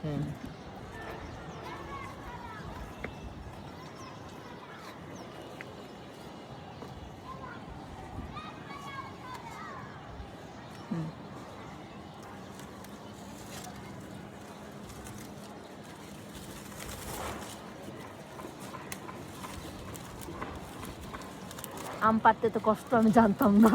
হুম আম পাড়তে তো কষ্ট আমি জানতাম না।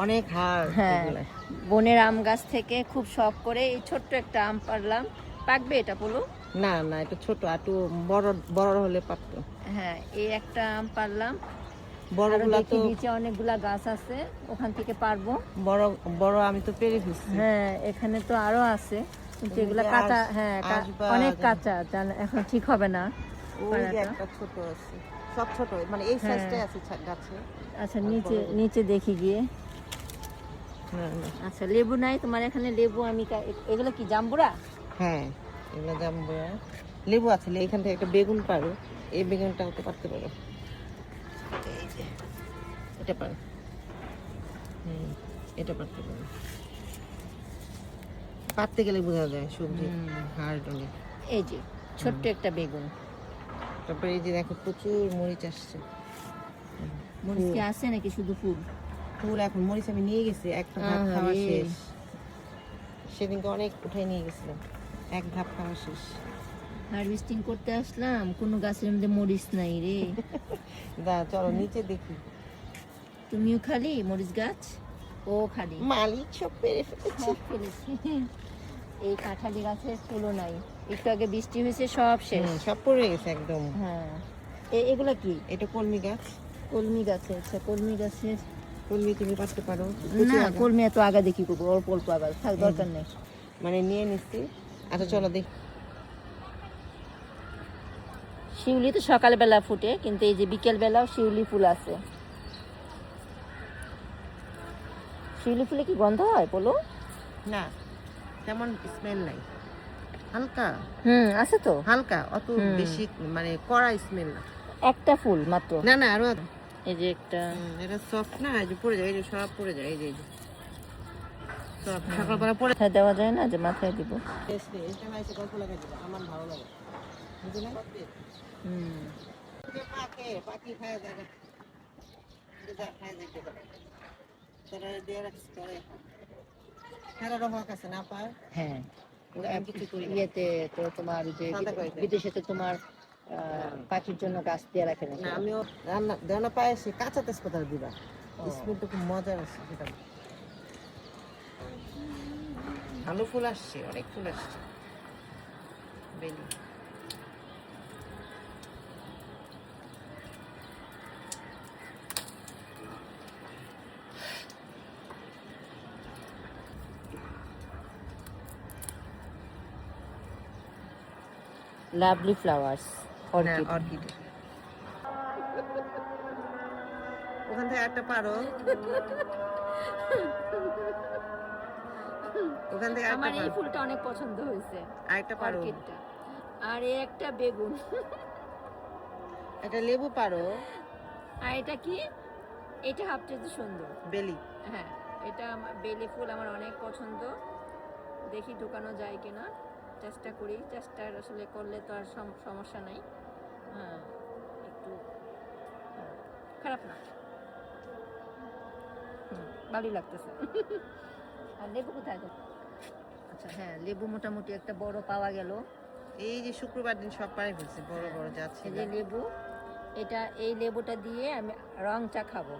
অনেক হাড় হ্যাঁ, এগুলা। বনের আম গাছ থেকে খুব শখ করে এই ছোট্ট একটা আম পাড়লাম। পাকবে এটা বলো? না না, এটা ছোট, একটু বড় বড় হলে পারতো। হ্যাঁ, এই একটা আম পাড়লাম। আরো বড়গুলা দেখি তো নিচে অনেকগুলা গাছ আছে, ওখান থেকে পারবো। বড় বড় আমি তো পেরে ফেলছি। হ্যাঁ, এখানে তো আরো আছে, কিন্তু তুমি এগুলা যে কাঁচা। হ্যাঁ, আসবা অনেক জানো। কাঁচা, এখন ঠিক হবে না ওই যে পাড়াটা। একটা ছোট আছে, সব ছোট, মানে এই হ্যাঁ, সাইজটাই আছে গাছে। আচ্ছা আর নিচে বড়গুলো নিচে দেখি গিয়ে। না না। আচ্ছা, লেবু নাই তোমার এখানে? লেবু আমি এগুলো কি জাম্বুরা? হ্যাঁ, এগুলো জাম্বুরা। লেবু আছে, এখান থেকে একটা বেগুন পারো, এই বেগুনটাও তো পারতে পারো। এই যে এটা পারো। এটা পারতে পারো। পারতে গেলে বোঝা যায় সবজি হার্ড অনেক। এই যে ছোট্ট একটা বেগুন। তারপরে এই যে দেখো প্রচুর মরিচ আসছে। মরিচ কি আছে নাকি শুধু ফুল? ফুল। এখন মরিচ আমি নিয়ে গেছি, একটা ধাপ খাওয়া আরে, শেষ। সেদিনকে অনেক উঠাই নিয়ে গেছিলাম, এক ধাপ খাওয়া শেষ। হারভেস্টিং করতে আসলাম, কোনো গাছের মধ্যে মরিচ নাই রে। দা চলো নিচে দেখি। তুমিও খালি মরিচ গাছ? ও খালি মালিক সব পেরে ফেলেছে। সব ফেলেছি। এই কাঁঠালি গাছের ফুলও নাই, একটু আগে বৃষ্টি হয়েছে সব শেষ। সব পড়ে গেছে একদম। হ্যাঁ, এগুলা কি? এটা কলমি গাছ। কলমি গাছে? আচ্ছা, কলমি গাছের। কলমি তুমি পারতে পারো। না, কলমি এত আগা দেখি করবো, অল্প অল্প আগাল থাক, দরকার নেই। মানে নিয়ে নিচ্ছি। আচ্ছা চলো দেখি। শিউলি তো সকালবেলা ফুটে, কিন্তু এই যে বিকেল বেলাও শিউলি ফুল আছে। শিউলি ফুলে কি গন্ধ হয় বলো? না, তেমন স্মেল নাই, হালকা। আছে তো। হালকা, অত বেশি মানে কড়া স্মেল না। একটা ফুল মাত্র। না না, আরো এই যে একটা। এটা সফট না, এই যে পড়ে যায়, এই যে সব পড়ে যায়, এই যে সব সকালবেলা পড়ে। মাথায় দেওয়া যায় না, যে মাথায় দিব। গল্প লাগাই দিবা, আমার ভালো লাগে বুঝলে। পাখি খায় জায়গা খায় যেতে পারে, তারা দিয়ে রাখছে করে। হ্যাঁ রহক আছে না পায়। হ্যাঁ, আমি কিছু করি না। ইয়েতে তো তোমার যে সাদা করে দেয়। বিদেশে তো তোমার পাখির জন্য গাছ দিয়ে রাখে না। না, আমিও রান্না দেওয়া পায়ে সে কাঁচা তেজপাতা দিবা, স্মেলটা খুব মজার আছে সেটা। ভালো ফুল আসছে, অনেক ফুল আসছে বেলি। Lovely flowers, orchid. ওখান থেকে একটা পারো, ওখান থেকে আমার এই ফুলটা অনেক পছন্দ হয়েছে, আরেকটা পারো। অর্কিডটা। আর এই একটা বেগুন। একটা লেবু পারো। আর এটা কি? এটা সবচেয়ে সুন্দর বেলি। হ্যাঁ, এটা বেলি ফুল আমার অনেক পছন্দ। দেখি ঢুকানো যায় কিনা, চেষ্টা করি। চেষ্টা আসলে করলে তো আর সমস্যা নাই। হ্যাঁ, একটু খারাপ না, ভালোই লাগতেছে। আর লেবু কোথায় গেল? আচ্ছা হ্যাঁ, লেবু মোটামুটি একটা বড় পাওয়া গেল। এই যে শুক্রবার দিন সব পাড়ে ফেলছে, বড় বড় যাচ্ছে। এই যে লেবু, এটা এই লেবুটা দিয়ে আমি রং চা খাবো।